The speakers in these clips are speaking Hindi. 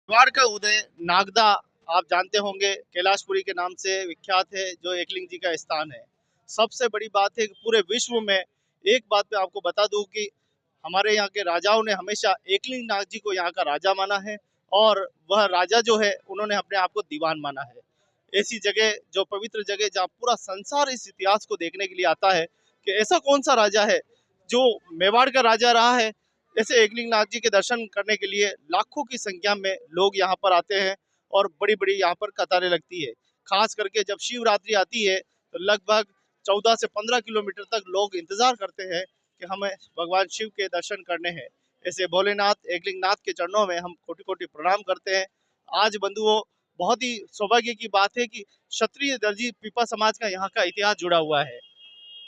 मेवाड़ का उदय नागदा आप जानते होंगे, कैलाशपुरी के नाम से विख्यात है, जो एकलिंग जी का स्थान है। सबसे बड़ी बात है कि पूरे विश्व में एक बात मैं आपको बता दूं कि हमारे यहाँ के राजाओं ने हमेशा एकलिंग नाथ जी को यहाँ का राजा माना है, और वह राजा जो है उन्होंने अपने आप को दीवान माना है। ऐसी जगह, जो पवित्र जगह जहाँ पूरा संसार इस इतिहास को देखने के लिए आता है कि ऐसा कौन सा राजा है जो मेवाड़ का राजा रहा है। ऐसे एकलिंग नाथ जी के दर्शन करने के लिए लाखों की संख्या में लोग यहाँ पर आते हैं, और बड़ी बड़ी यहाँ पर कतारें लगती है। खास करके जब शिवरात्रि आती है तो लगभग 14 से 15 किलोमीटर तक लोग इंतजार करते हैं कि हमें भगवान शिव के दर्शन करने हैं। ऐसे भोलेनाथ एकलिंग नाथ के चरणों में हम कोटि कोटि प्रणाम करते हैं। आज बंधुओं, बहुत ही सौभाग्य की बात है कि क्षत्रिय दर्जी पीपा समाज का यहाँ का इतिहास जुड़ा हुआ है।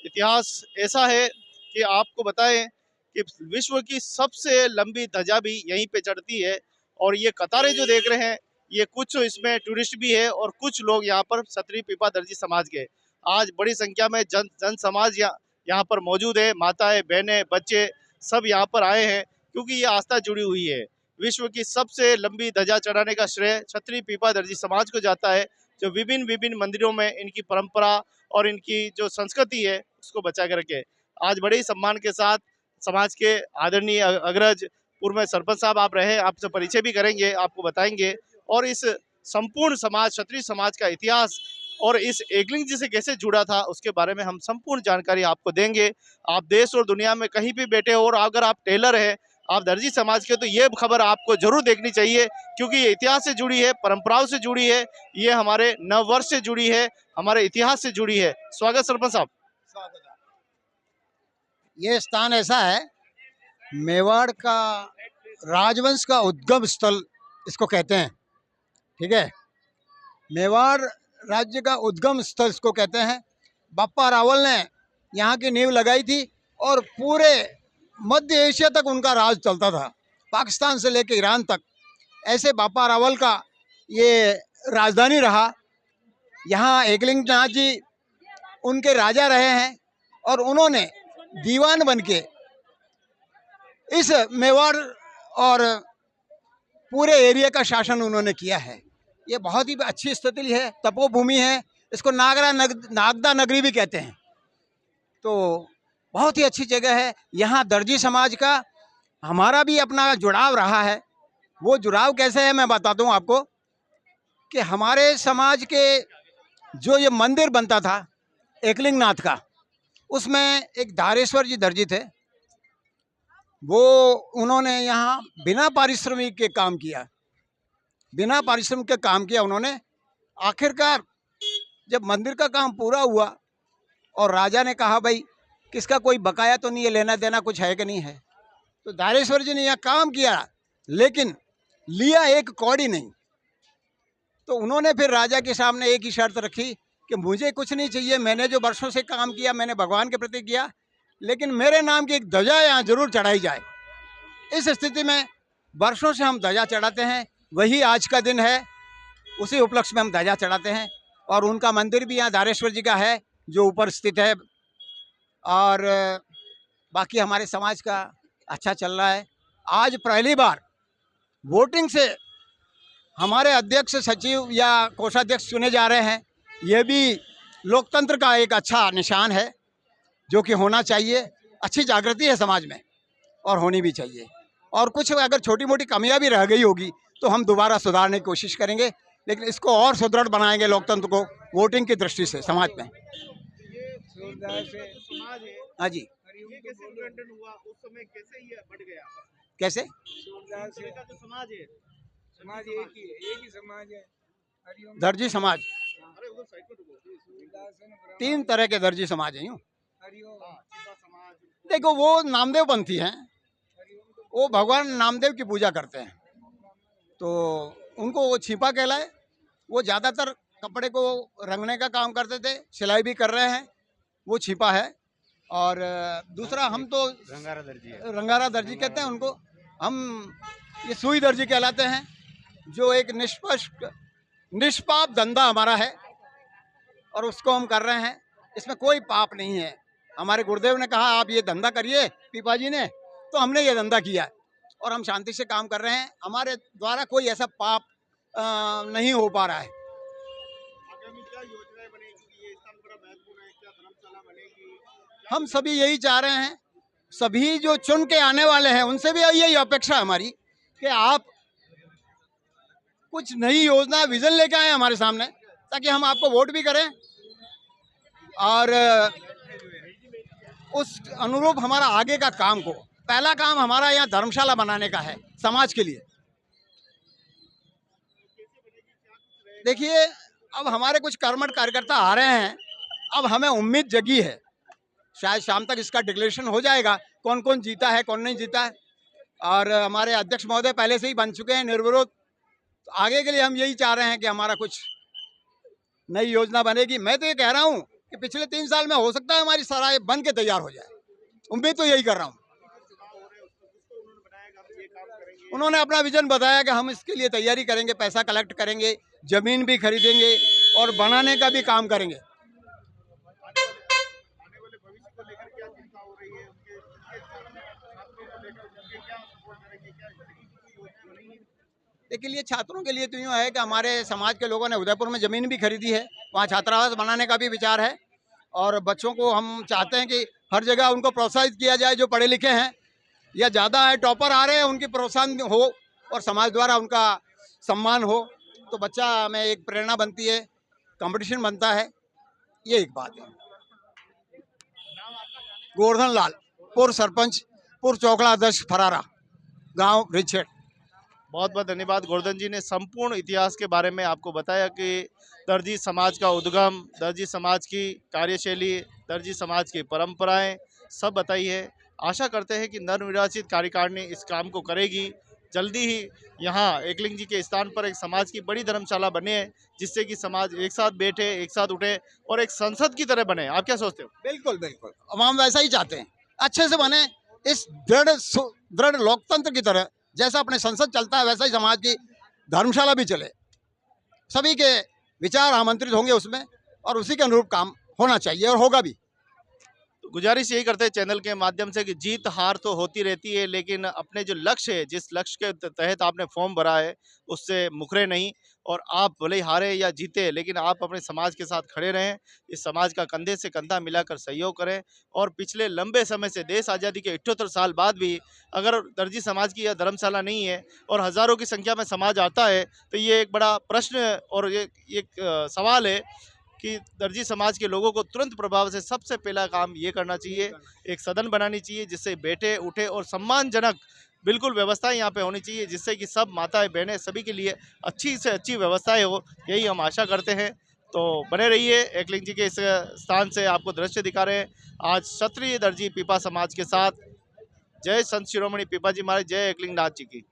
इतिहास ऐसा है कि आपको बताएं कि विश्व की सबसे लंबी ध्वजा भी यहीं पे चढ़ती है। और ये कतारें जो देख रहे हैं, ये कुछ इसमें टूरिस्ट भी है और कुछ लोग यहाँ पर क्षत्रिय पीपा दर्जी समाज के आज बड़ी संख्या में जन समाज यहाँ पर मौजूद है। माताएं, बहनें, बच्चे सब यहाँ पर आए हैं क्योंकि ये आस्था जुड़ी हुई है। विश्व की सबसे लंबी ध्वजा चढ़ाने का श्रेय क्षत्रिय पीपा दर्जी समाज को जाता है, जो विभिन्न विभिन्न मंदिरों में इनकी परंपरा और इनकी जो संस्कृति है उसको बचा कर रखे। आज बड़े ही सम्मान के साथ समाज के आदरणीय अग्रज पूर्व में सरपंच साहब आप रहे, आपसे परिचय भी करेंगे, आपको बताएंगे, और इस संपूर्ण समाज, क्षत्रिय समाज का इतिहास और इस एकलिंग जी से कैसे जुड़ा था उसके बारे में हम संपूर्ण जानकारी आपको देंगे। आप देश और दुनिया में कहीं भी बैठे हो, और अगर आप टेलर है, आप दर्जी समाज के, तो ये खबर आपको जरूर देखनी चाहिए, क्योंकि ये इतिहास से जुड़ी है, परंपराओं से जुड़ी है, ये हमारे नववर्ष से जुड़ी है, हमारे इतिहास से जुड़ी है। स्वागत सरपंच साहब। ये स्थान ऐसा है, मेवाड़ का राजवंश का उद्गम स्थल इसको कहते हैं। ठीक है, मेवाड़ राज्य का उद्गम स्थल इसको कहते हैं। बप्पा रावल ने यहाँ की नींव लगाई थी और पूरे मध्य एशिया तक उनका राज चलता था, पाकिस्तान से लेकर ईरान तक। ऐसे बापा रावल का ये राजधानी रहा। यहाँ एकलिंग नाथ जी उनके राजा रहे हैं और उन्होंने दीवान बन के इस मेवाड़ और पूरे एरिया का शासन उन्होंने किया है। ये बहुत ही अच्छी स्थिति है, तपोभूमि है, इसको नागदा नगरी भी कहते हैं। तो बहुत ही अच्छी जगह है। यहाँ दर्जी समाज का हमारा भी अपना जुड़ाव रहा है। वो जुड़ाव कैसे है मैं बताता हूँ आपको कि हमारे समाज के जो ये मंदिर बनता था एकलिंग नाथ का, उसमें एक धारेश्वर जी दर्जी थे। वो उन्होंने यहाँ बिना पारिश्रमिक के काम किया, बिना पारिश्रमिक के काम किया उन्होंने। आखिरकार जब मंदिर का काम पूरा हुआ और राजा ने कहा भाई किसका कोई बकाया तो नहीं है, लेना देना कुछ है कि नहीं है, तो धारेश्वर जी ने यहाँ काम किया लेकिन लिया एक कौड़ी नहीं। तो उन्होंने फिर राजा के सामने एक ही शर्त रखी कि मुझे कुछ नहीं चाहिए, मैंने जो वर्षों से काम किया मैंने भगवान के प्रति किया, लेकिन मेरे नाम की एक ध्वजा यहाँ जरूर चढ़ाई जाए। इस स्थिति में वर्षों से हम ध्वजा चढ़ाते हैं, वही आज का दिन है, उसी उपलक्ष्य में हम ध्वजा चढ़ाते हैं। और उनका मंदिर भी यहाँ धारेश्वर जी का है जो ऊपर स्थित है। और बाकी हमारे समाज का अच्छा चल रहा है। आज पहली बार वोटिंग से हमारे अध्यक्ष, सचिव या कोषाध्यक्ष चुने जा रहे हैं। ये भी लोकतंत्र का एक अच्छा निशान है जो कि होना चाहिए। अच्छी जागृति है समाज में और होनी भी चाहिए। और कुछ अगर छोटी मोटी कमियां भी रह गई होगी तो हम दोबारा सुधारने की कोशिश करेंगे, लेकिन इसको और सुदृढ़ बनाएंगे लोकतंत्र को वोटिंग की दृष्टि से समाज में। हाँ जी, कैसे समाज है, समाज एक ही समाज है। दर्जी समाज, 3 तरह के दर्जी समाज हैं। यूँ देखो, वो नामदेव पंथी हैं, वो भगवान नामदेव की पूजा करते हैं, तो उनको वो छिपा कहलाए। वो ज़्यादातर कपड़े को रंगने का काम करते थे, सिलाई भी कर रहे हैं, वो छिपा है। और दूसरा हम तो रंगारा दर्जी कहते हैं उनको। हम ये सुई दर्जी कहलाते हैं, जो एक निष्पाप धंधा हमारा है और उसको हम कर रहे हैं। इसमें कोई पाप नहीं है। हमारे गुरुदेव ने कहा आप ये धंधा करिए, पीपा जी ने, तो हमने ये धंधा किया और हम शांति से काम कर रहे हैं। हमारे द्वारा कोई ऐसा पाप नहीं हो पा रहा है। आगामी क्या योजनाएं बनेगी? ये स्थान बड़ा महत्वपूर्ण है, क्या धर्मशाला बनेगी? हम सभी यही चाह रहे हैं, सभी जो चुन के आने वाले हैं उनसे भी यही अपेक्षा है हमारी कि आप कुछ नई योजना विजन लेके आए हमारे सामने, ताकि हम आपको वोट भी करें और उस अनुरूप हमारा आगे का काम को। पहला काम हमारा यहाँ धर्मशाला बनाने का है समाज के लिए। देखिए, अब हमारे कुछ कर्मठ कार्यकर्ता आ रहे हैं, अब हमें उम्मीद जगी है, शायद शाम तक इसका डिक्लेरेशन हो जाएगा, कौन कौन जीता है कौन नहीं जीता है। और हमारे अध्यक्ष महोदय पहले से ही बन चुके हैं निर्विरोध। तो आगे के लिए हम यही चाह रहे हैं कि हमारा कुछ नई योजना बनेगी। मैं तो ये कह रहा हूँ कि पिछले 3 साल में हो सकता है हमारी सराय बन के तैयार हो जाए, उम्मीद तो यही कर रहा हूँ। उन्होंने अपना विजन बताया कि हम इसके लिए तैयारी करेंगे, पैसा कलेक्ट करेंगे, जमीन भी खरीदेंगे और बनाने का भी काम करेंगे। देखिए, लिए छात्रों के लिए तो यूँ है कि हमारे समाज के लोगों ने उदयपुर में ज़मीन भी खरीदी है, वहाँ छात्रावास बनाने का भी विचार है। और बच्चों को हम चाहते हैं कि हर जगह उनको प्रोत्साहित किया जाए, जो पढ़े लिखे हैं या ज़्यादा है टॉपर आ रहे हैं, उनकी प्रोत्साहन हो और समाज द्वारा उनका सम्मान हो, तो बच्चा में एक प्रेरणा बनती है, कंपटीशन बनता है। ये एक बात है। गोवर्धन लाल, पूर्व सरपंच, पूर्व चौकड़ा अध्यक्ष फरारा, गांव रिछेड़। बहुत बहुत धन्यवाद। गोवर्धन जी ने संपूर्ण इतिहास के बारे में आपको बताया कि दर्जी समाज का उद्गम, दर्जी समाज की कार्यशैली, दर्जी समाज की परंपराएं सब बताई है। आशा करते हैं कि नवनिर्वाचित कार्यकारिणी इस काम को करेगी। जल्दी ही यहाँ एकलिंग जी के स्थान पर एक समाज की बड़ी धर्मशाला बने, जिससे कि समाज एक साथ बैठे, एक साथ उठे और एक संसद की तरह बने। आप क्या सोचते हो? बिल्कुल बिल्कुल, अब हम वैसा ही चाहते हैं, अच्छे से बने, इस दृढ़ लोकतंत्र की तरह। जैसा अपने संसद चलता है वैसा ही समाज की धर्मशाला भी चले, सभी के विचार आमंत्रित होंगे उसमें और उसी के अनुरूप काम होना चाहिए और होगा भी। तो गुजारिश यही करते हैं चैनल के माध्यम से कि जीत हार तो होती रहती है, लेकिन अपने जो लक्ष्य है, जिस लक्ष्य के तहत आपने फॉर्म भरा है, उससे मुकरे नहीं। और आप भले ही हारे या जीते, लेकिन आप अपने समाज के साथ खड़े रहें, इस समाज का कंधे से कंधा मिलाकर सहयोग करें। और पिछले लंबे समय से, देश आज़ादी के 78 साल बाद भी अगर दर्जी समाज की यह धर्मशाला नहीं है और हज़ारों की संख्या में समाज आता है, तो ये एक बड़ा प्रश्न और ये एक सवाल है कि दर्जी समाज के लोगों को तुरंत प्रभाव से सबसे पहला काम ये करना चाहिए, एक सदन बनानी चाहिए, जिससे बैठे उठे और सम्मानजनक बिल्कुल व्यवस्थाएं यहाँ पे होनी चाहिए, जिससे कि सब माताएं बहनें सभी के लिए अच्छी से अच्छी व्यवस्थाएं हो। यही हम आशा करते हैं। तो बने रहिए, एकलिंग जी के इस स्थान से आपको दृश्य दिखा रहे हैं आज क्षत्रिय दर्जी पीपा समाज के साथ। जय संत शिरोमणि पीपा जी महाराज, जय एकलिंग नाथ जी की।